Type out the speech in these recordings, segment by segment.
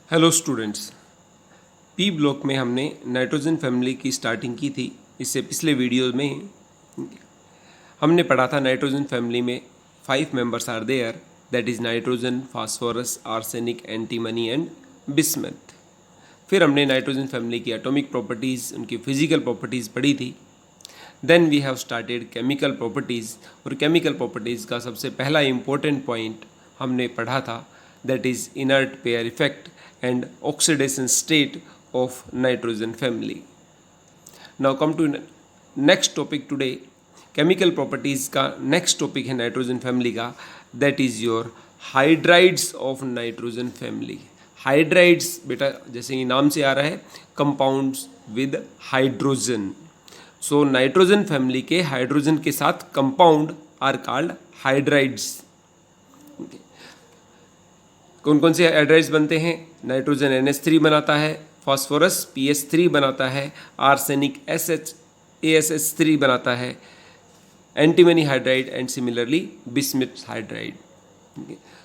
Hello students. P block में हमने nitrogen family की स्टार्टिंग की थी। इससे पिछले वीडियो में हमने पढ़ा था नाइट्रोजन फैमिली में 5 members are there, that is nitrogen, phosphorus, arsenic, antimony and bismuth. फिर हमने नाइट्रोजन फैमिली की एटॉमिक प्रॉपर्टीज़, उनकी फिजिकल प्रॉपर्टीज़ पढ़ी थी। Then we have started chemical properties, और केमिकल प्रॉपर्टीज़ का सबसे पहला इम्पोर्टेंट पॉइंट हमने पढ़ा था, that is inert pair effect and oxidation state of nitrogen family. Now come to next topic today. Chemical properties का next topic है nitrogen family का, that is your hydrides of nitrogen family. Hydrides बेटा जैसे ही नाम से आ रहा है, compounds with hydrogen. So nitrogen family के hydrogen के साथ compound are called hydrides. Okay. कौन कौन से हाइड्राइड्स बनते हैं? नाइट्रोजन NH3 बनाता है, फास्फोरस PH3 बनाता है, आर्सेनिक ASH3 बनाता है, antimony hydride and similarly bismuth hydride.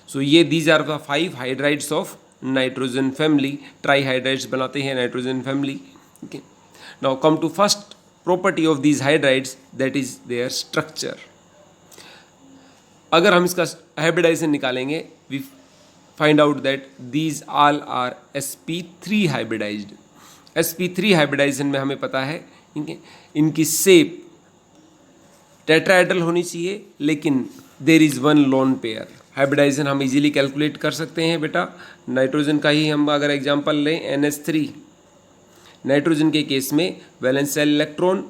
So ये these are the 5 hydrides of nitrogen family. Tri hydrides बनाते हैं nitrogen family. Now come to first property of these hydrides, that is their structure. अगर हम इसका hybridisation निकालेंगे, we find out that these all are sp3 hybridized. sp3 hybridization में हमें पता है इनकी शेप टेट्राहेड्रल होनी चाहिए, लेकिन there is one lone pair. Hybridisation हम इजीली कैलकुलेट कर सकते हैं बेटा। नाइट्रोजन का ही हम अगर एग्जांपल लें, NH3, नाइट्रोजन के केस में valence shell electron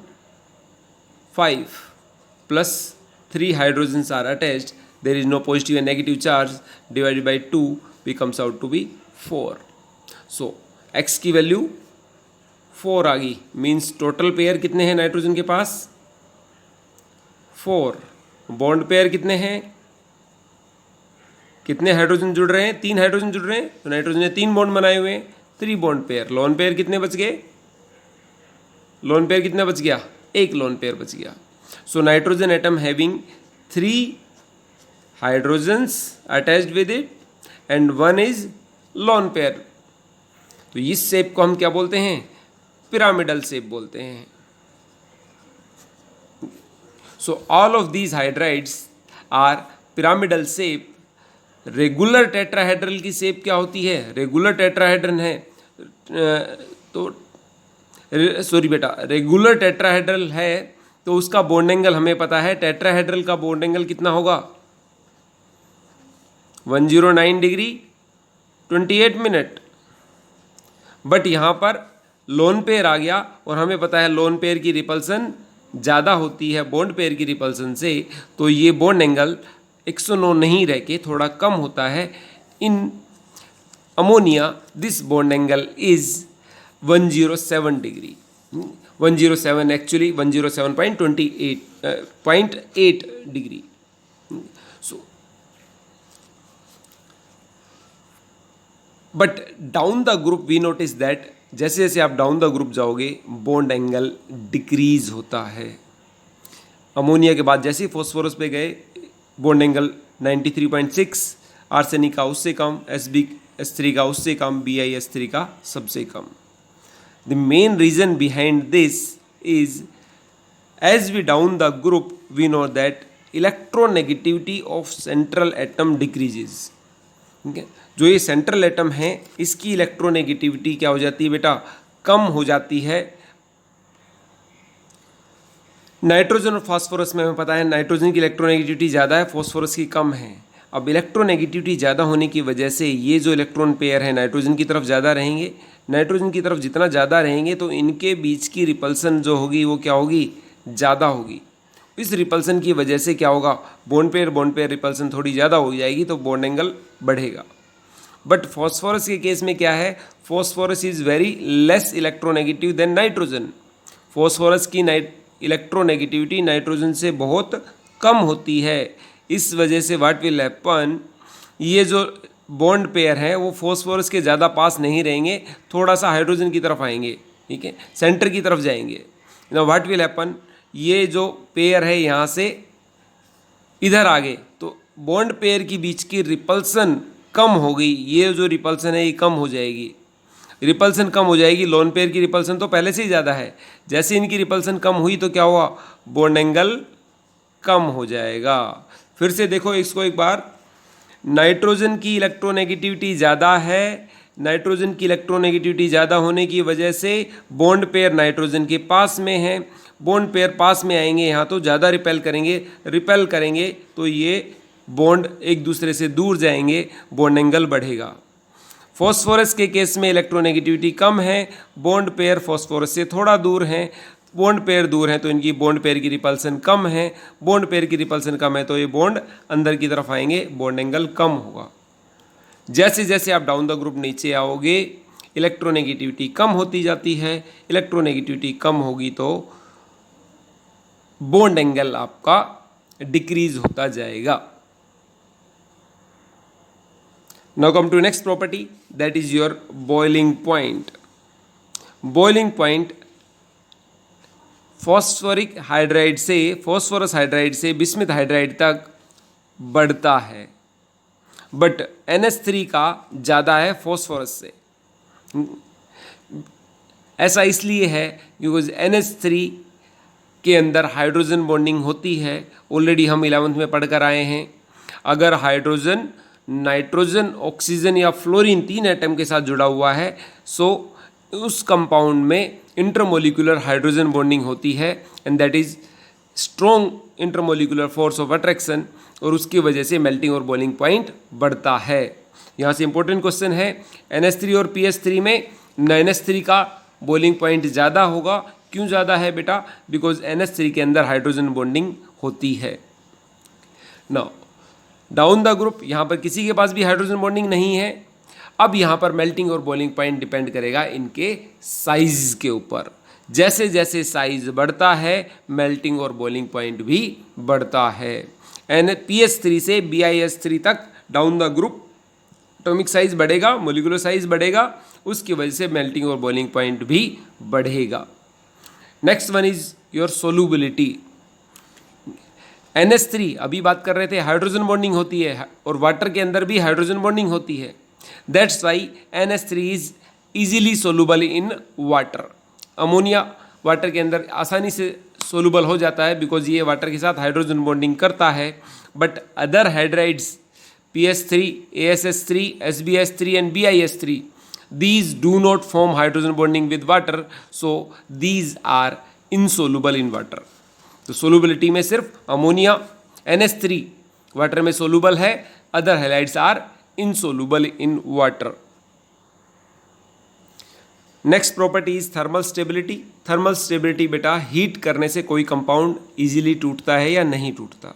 5 plus 3 hydrogens are attached, there is no positive and negative charge, divided by 2 becomes out to be 4. So x की वैल्यू 4 आ गई, मीन्स टोटल पेयर कितने हैं नाइट्रोजन के पास? 4। Bond pair कितने हैं? कितने हाइड्रोजन जुड़ रहे हैं? 3 हाइड्रोजन जुड़ रहे हैं, तो नाइट्रोजन ने 3 बॉन्ड बनाए हुए हैं, 3 बॉन्ड पेयर। लोन पेयर कितने बच गए? लोन पेयर कितना बच गया? 1 लोन पेयर बच गया। So nitrogen atom having 3 hydrogens attached with it and 1 is lone pair। तो इस शेप को हम क्या बोलते हैं? पिरामिडल शेप बोलते हैं। So all of these hydrides are pyramidal shape. Regular tetrahedral की शेप क्या होती है? रेगुलर टेट्राहेड्रल है तो सॉरी बेटा, रेगुलर टेट्राहेड्रल है तो उसका बॉन्ड एंगल हमें पता है। टेट्राहेड्रल का बॉन्ड एंगल कितना होगा? 109 डिग्री 28 मिनट। बट यहाँ पर लोन पेयर आ गया और हमें पता है लोन पेयर की रिपल्सन ज़्यादा होती है बॉन्ड पेयर की रिपल्सन से, तो ये बॉन्ड एंगल 109 नहीं रह के थोड़ा कम होता है। In ammonia this bond angle is 107 degree, 107 actually 107.28 degree. So but down the group we notice that जैसे जैसे आप डाउन द ग्रुप जाओगे बॉन्ड एंगल डिक्रीज होता है। अमोनिया के बाद जैसे ही फॉस्फोरस पे गए बॉन्ड एंगल 93.6, आर्सेनिक का उससे कम, SbS3 का उससे कम, BiS3 का सबसे कम। The main reason behind this is as we down the group we know that electronegativity of central atom decreases. ठीक है, जो ये सेंट्रल एटम है इसकी इलेक्ट्रोनेगेटिविटी क्या हो जाती है बेटा? कम हो जाती है। नाइट्रोजन और फास्फोरस में हमें पता है नाइट्रोजन की इलेक्ट्रोनेगेटिविटी ज़्यादा है, फास्फोरस की कम है। अब इलेक्ट्रोनेगेटिविटी ज़्यादा होने की वजह से ये जो इलेक्ट्रॉन पेयर है नाइट्रोजन की तरफ ज़्यादा रहेंगे। नाइट्रोजन की तरफ जितना ज़्यादा रहेंगे तो इनके बीच की रिपल्सन जो होगी वो क्या होगी? ज़्यादा होगी। इस रिपल्सन की वजह से क्या होगा? बॉन्ड पेयर रिपल्सन थोड़ी ज़्यादा हो जाएगी तो बॉन्ड एंगल बढ़ेगा। बट फॉस्फोरस के केस में क्या है? Phosphorus is very less electronegative than nitrogen. Phosphorus की इलेक्ट्रोनेगेटिविटी नाइट्रोजन से बहुत कम होती है। इस वजह से व्हाट विल हैपन, ये जो बॉन्ड पेयर है वो फॉस्फोरस के ज़्यादा पास नहीं रहेंगे, थोड़ा सा हाइड्रोजन की तरफ आएंगे, ठीक है, सेंटर की तरफ जाएंगे। नाउ व्हाट विल हैपन, ये जो पेयर है यहाँ से इधर आ गए तो बॉन्ड पेयर के बीच की रिपल्सन कम हो गई, ये जो रिपल्सन है ये कम हो जाएगी, रिपल्सन कम हो जाएगी। लोन पेयर की रिपल्सन तो पहले से ही ज़्यादा है, जैसे इनकी रिपल्सन कम हुई तो क्या हुआ, बॉन्ड एंगल कम हो जाएगा। फिर से देखो इसको एक बार, नाइट्रोजन की इलेक्ट्रोनेगेटिविटी ज़्यादा है, नाइट्रोजन की इलेक्ट्रोनेगेटिविटी ज़्यादा होने की वजह से बॉन्ड पेयर नाइट्रोजन के पास में है, बॉन्ड पेयर पास में आएंगे यहाँ तो ज़्यादा रिपेल करेंगे तो ये बॉन्ड एक दूसरे से दूर जाएंगे, बॉन्ड एंगल बढ़ेगा। फॉस्फोरस के केस में इलेक्ट्रोनेगेटिविटी कम है, बॉन्ड पेयर फॉस्फोरस से थोड़ा दूर हैं, बॉन्ड पेयर दूर हैं तो इनकी बॉन्ड पेयर की रिपल्सन कम है, बॉन्ड पेयर की रिपल्सन कम है तो ये बॉन्ड अंदर की तरफ आएंगे, बॉन्ड एंगल कम होगा। जैसे जैसे आप डाउन द ग्रुप नीचे आओगे इलेक्ट्रोनेगेटिविटी कम होती जाती है, इलेक्ट्रोनेगेटिविटी कम होगी तो बॉन्ड एंगल आपका डिक्रीज होता जाएगा। Now come to next property, that is your boiling point. Boiling point phosphoric hydride से, फॉस्फोरस हाइड्राइड से बिस्मिथ हाइड्राइड तक बढ़ता है, बट NH3 का ज़्यादा है फॉस्फोरस से। ऐसा इसलिए है बिकॉज NH3 के अंदर हाइड्रोजन बॉन्डिंग होती है, ऑलरेडी हम 11th में पढ़ कर आए हैं। अगर हाइड्रोजन नाइट्रोजन, ऑक्सीजन या फ्लोरीन 3 एटम के साथ जुड़ा हुआ है, सो उस कंपाउंड में इंटरमोलिकुलर हाइड्रोजन बॉन्डिंग होती है and that is strong intermolecular force of attraction, और उसकी वजह से मेल्टिंग और बॉइलिंग पॉइंट बढ़ता है। यहाँ से इंपॉर्टेंट क्वेश्चन है, NH3 और PS3 में NH3 का बॉइलिंग पॉइंट ज़्यादा होगा। क्यों ज़्यादा है बेटा? बिकॉज NH3 के अंदर हाइड्रोजन बॉन्डिंग होती है। नाउ डाउन द ग्रुप, यहाँ पर किसी के पास भी हाइड्रोजन बॉन्डिंग नहीं है। अब यहाँ पर मेल्टिंग और बॉइलिंग पॉइंट डिपेंड करेगा इनके साइज के ऊपर। जैसे जैसे साइज बढ़ता है मेल्टिंग और बॉइलिंग पॉइंट भी बढ़ता है। PS3 से BiS3 तक down the group atomic size बढ़ेगा, मोलिकुलर साइज बढ़ेगा, उसकी वजह से मेल्टिंग और बॉइलिंग पॉइंट भी बढ़ेगा। Next one is your solubility. NH3 अभी बात कर रहे थे हाइड्रोजन बॉन्डिंग होती है और वाटर के अंदर भी हाइड्रोजन बॉन्डिंग होती है। That's why NH3 is easily soluble in water. Ammonia water के अंदर आसानी से सोलूबल हो जाता है बिकॉज ये वाटर के साथ हाइड्रोजन बॉन्डिंग करता है। But other hydrides PS3, ASS3, SbS3 and BiS3, these do not form hydrogen bonding with water, so these are insoluble in water. तो सोलूबिलिटी में सिर्फ अमोनिया NH3 वाटर में सोलूबल है, other halides are insoluble in water. Next property is thermal stability. Thermal stability बेटा, heat करने से कोई compound easily टूटता है या नहीं टूटता।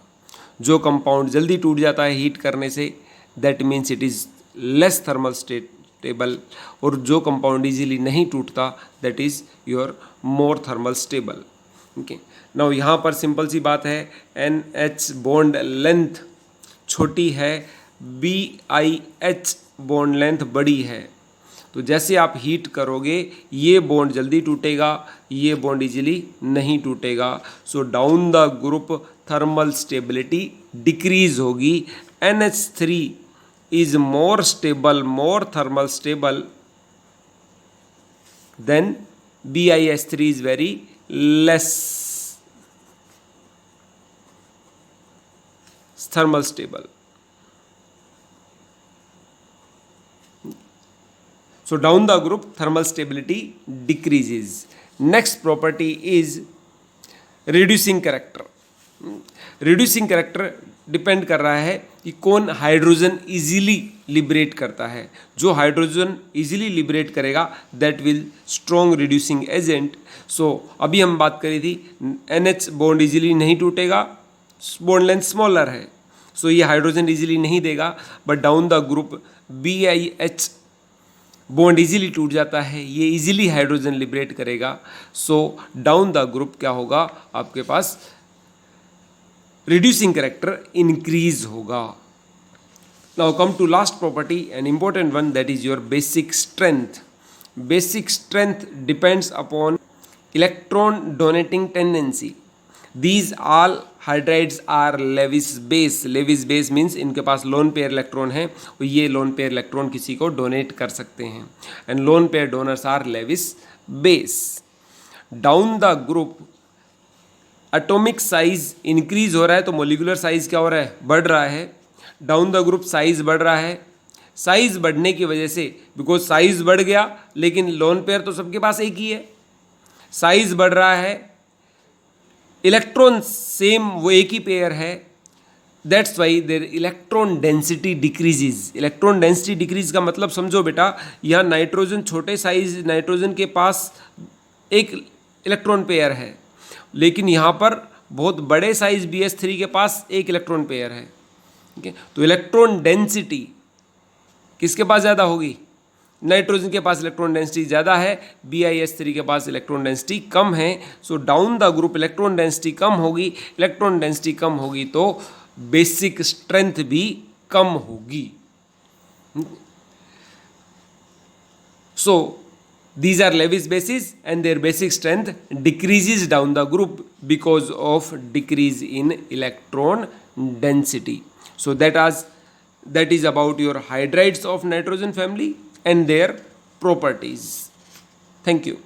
जो कंपाउंड जल्दी टूट जाता है हीट करने से, that means it is less thermal stable, और जो कंपाउंड इजीली नहीं टूटता that is your more thermal stable. Okay, now यहाँ पर सिंपल सी बात है, NH बॉन्ड लेंथ छोटी है, BiH बॉन्ड लेंथ बड़ी है। तो जैसे आप हीट करोगे ये बॉन्ड जल्दी टूटेगा, ये बॉन्ड इजीली नहीं टूटेगा। सो down the group thermal stability decrease होगी। NH3 is more stable, more thermal stable then BiH3 is very less thermal stable. So down the group thermal stability decreases. Next property is reducing character. Reducing character depend कर रहा है कि कौन hydrogen easily liberate करता है। जो hydrogen easily liberate करेगा that will strong reducing agent. So अभी हम बात करी थी NH बॉन्ड इजीली नहीं टूटेगा, बॉन्ड लेंथ स्मॉलर है, सो ये हाइड्रोजन इजीली नहीं देगा। But down the group BiH bond easily टूट जाता है, ये इजीली हाइड्रोजन लिबरेट करेगा। सो डाउन द ग्रुप क्या होगा, आपके पास रिड्यूसिंग कैरेक्टर इंक्रीज होगा। Now come to last property, an important one, that is your basic strength. Basic strength depends upon electron donating tendency. These all hydrides are Lewis base. Lewis base means इनके पास lone pair electron है और ये lone pair electron किसी को donate कर सकते हैं। And lone pair donors are Lewis base. Down the group atomic size increase हो रहा है तो मोलिकुलर साइज क्या हो रहा है, बढ़ रहा है। डाउन द ग्रुप साइज बढ़ रहा है। साइज बढ़ने की वजह से, बिकॉज साइज बढ़ गया लेकिन लोन पेयर तो सबके पास एक ही है, साइज बढ़ रहा है, इलेक्ट्रॉन सेम वो एक ही पेयर है, that's why there electron density decreases. Electron density decrease का मतलब समझो बेटा, यहाँ नाइट्रोजन छोटे साइज नाइट्रोजन के पास एक इलेक्ट्रॉन पेयर है, लेकिन यहाँ पर बहुत बड़े साइज BS3 के पास एक इलेक्ट्रॉन पेयर है। ठीक है, तो इलेक्ट्रॉन डेंसिटी किसके पास ज़्यादा होगी, नाइट्रोजन के पास इलेक्ट्रॉन डेंसिटी ज़्यादा है, BIS3 के पास इलेक्ट्रॉन डेंसिटी कम है। So down the group electron density कम होगी, इलेक्ट्रॉन डेंसिटी कम होगी तो बेसिक स्ट्रेंथ भी कम होगी। सो these are Lewis bases and their basic strength decreases down the group because of decrease in electron density. So that is about your hydrides of nitrogen family and their properties. Thank you.